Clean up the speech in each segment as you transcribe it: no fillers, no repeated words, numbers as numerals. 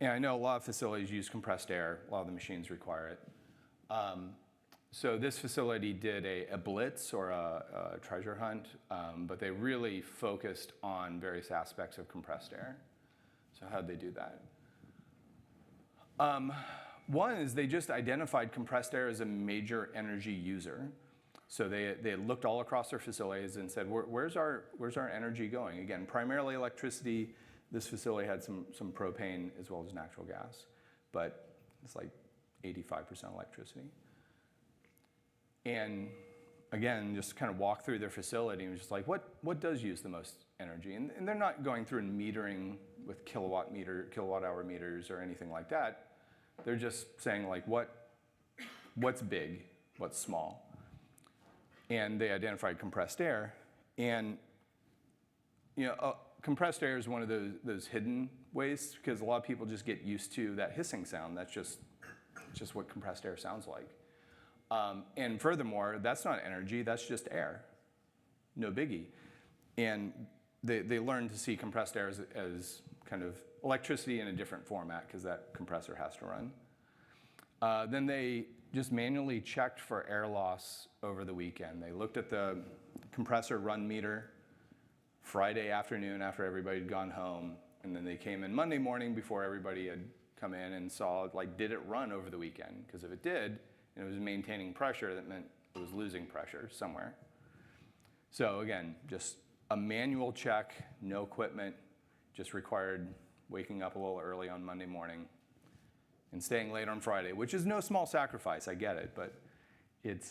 And I know a lot of facilities use compressed air. A lot of the machines require it. So this facility did a blitz or a treasure hunt, but they really focused on various aspects of compressed air. So how'd they do that? One is they just identified compressed air as a major energy user. So they looked all across their facilities and said, where's our energy going? Again, primarily electricity. This facility had some propane as well as natural gas, but it's like 85% electricity. And again, just kind of walk through their facility and just like, what does use the most energy? And they're not going through and metering with kilowatt hour meters or anything like that. They're just saying like, what's big, what's small? And they identified compressed air. And compressed air is one of those hidden wastes because a lot of people just get used to that hissing sound. That's just what compressed air sounds like. And furthermore, that's not energy, that's just air. No biggie. And they learned to see compressed air as kind of electricity in a different format because that compressor has to run. Then they just manually checked for air loss over the weekend. They looked at the compressor run meter Friday afternoon after everybody had gone home, and then they came in Monday morning before everybody had come in and saw, like, did it run over the weekend? Because if it did, and it was maintaining pressure, that meant it was losing pressure somewhere. So again, just a manual check, no equipment, just required waking up a little early on Monday morning and staying late on Friday, which is no small sacrifice, I get it, but it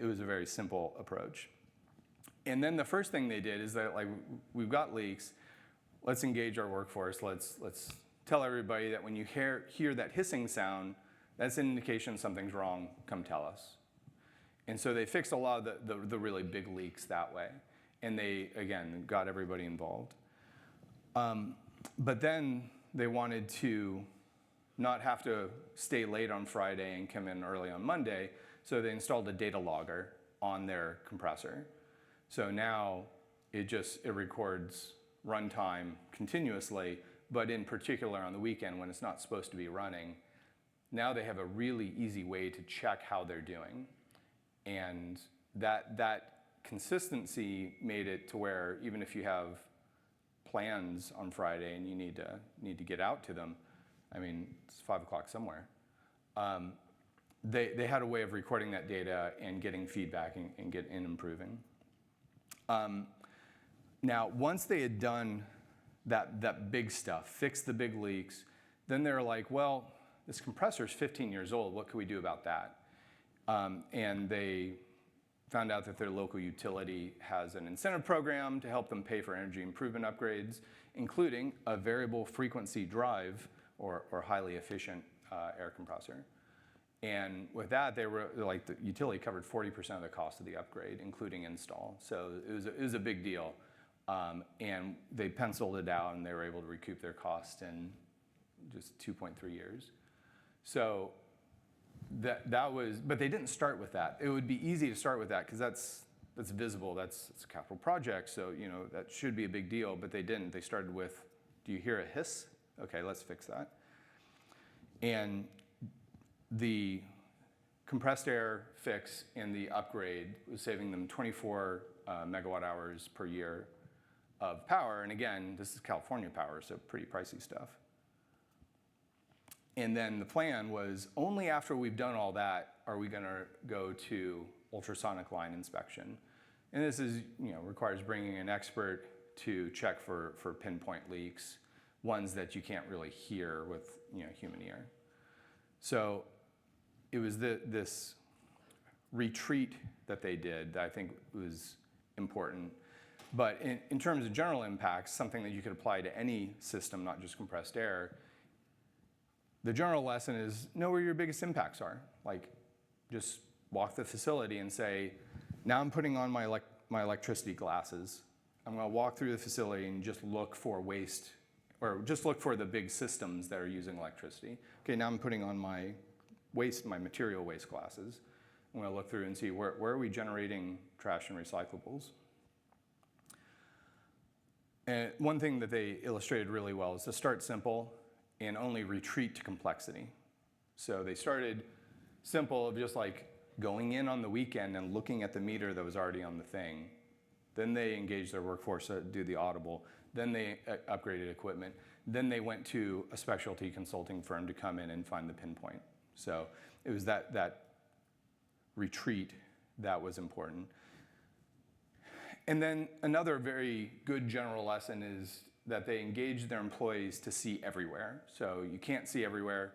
was a very simple approach. And then the first thing they did is that, like, we've got leaks, let's engage our workforce, let's tell everybody that when you hear that hissing sound, that's an indication something's wrong, come tell us. And so they fixed a lot of the really big leaks that way. And they, again, got everybody involved. But then they wanted to not have to stay late on Friday and come in early on Monday, so they installed a data logger on their compressor. So now it records runtime continuously, but in particular on the weekend when it's not supposed to be running. Now they have a really easy way to check how they're doing. And that consistency made it to where even if you have plans on Friday and you need to get out to them, I mean, it's 5 o'clock somewhere. They had a way of recording that data and getting feedback and improving. Now, once they had done that big stuff, fixed the big leaks, then they were like, well, this compressor is 15 years old. What can we do about that? And they found out that their local utility has an incentive program to help them pay for energy improvement upgrades, including a variable frequency drive or highly efficient air compressor. And with that, they were like, the utility covered 40% of the cost of the upgrade, including install. So it was a big deal. And they penciled it out, and they were able to recoup their cost in just 2.3 years. So that was, but they didn't start with that. It would be easy to start with that because that's visible. It's a capital project, so that should be a big deal. But they didn't. They started with, do you hear a hiss? Okay, let's fix that. And the compressed air fix and the upgrade was saving them 24 megawatt hours per year of power. And again, this is California power, so pretty pricey stuff. And then the plan was only after we've done all that are we going to go to ultrasonic line inspection. And this is, requires bringing an expert to check for pinpoint leaks, ones that you can't really hear with human ear. So it was this retreat that they did that I think was important. But in terms of general impacts, something that you could apply to any system, not just compressed air, the general lesson is know where your biggest impacts are. Like, just walk the facility and say, now I'm putting on my electricity glasses. I'm going to walk through the facility and just look for waste, or just look for the big systems that are using electricity. Okay, now I'm putting on my material waste glasses. I'm going to look through and see where are we generating trash and recyclables. And one thing that they illustrated really well is to start simple and only retreat to complexity. So they started simple of just like going in on the weekend and looking at the meter that was already on the thing. Then they engaged their workforce to do the audible. Then they upgraded equipment. Then they went to a specialty consulting firm to come in and find the pinpoint. So it was that retreat that was important. And then another very good general lesson is that they engage their employees to see everywhere. So you can't see everywhere,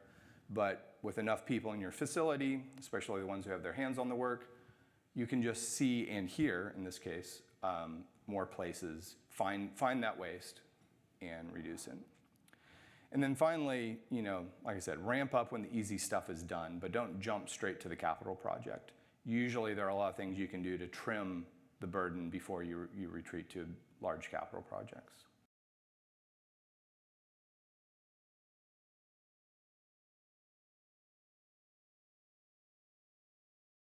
but with enough people in your facility, especially the ones who have their hands on the work, you can just see and hear, in this case, more places, find that waste and reduce it. And then finally, like I said, ramp up when the easy stuff is done, but don't jump straight to the capital project. Usually there are a lot of things you can do to trim the burden before you retreat to large capital projects.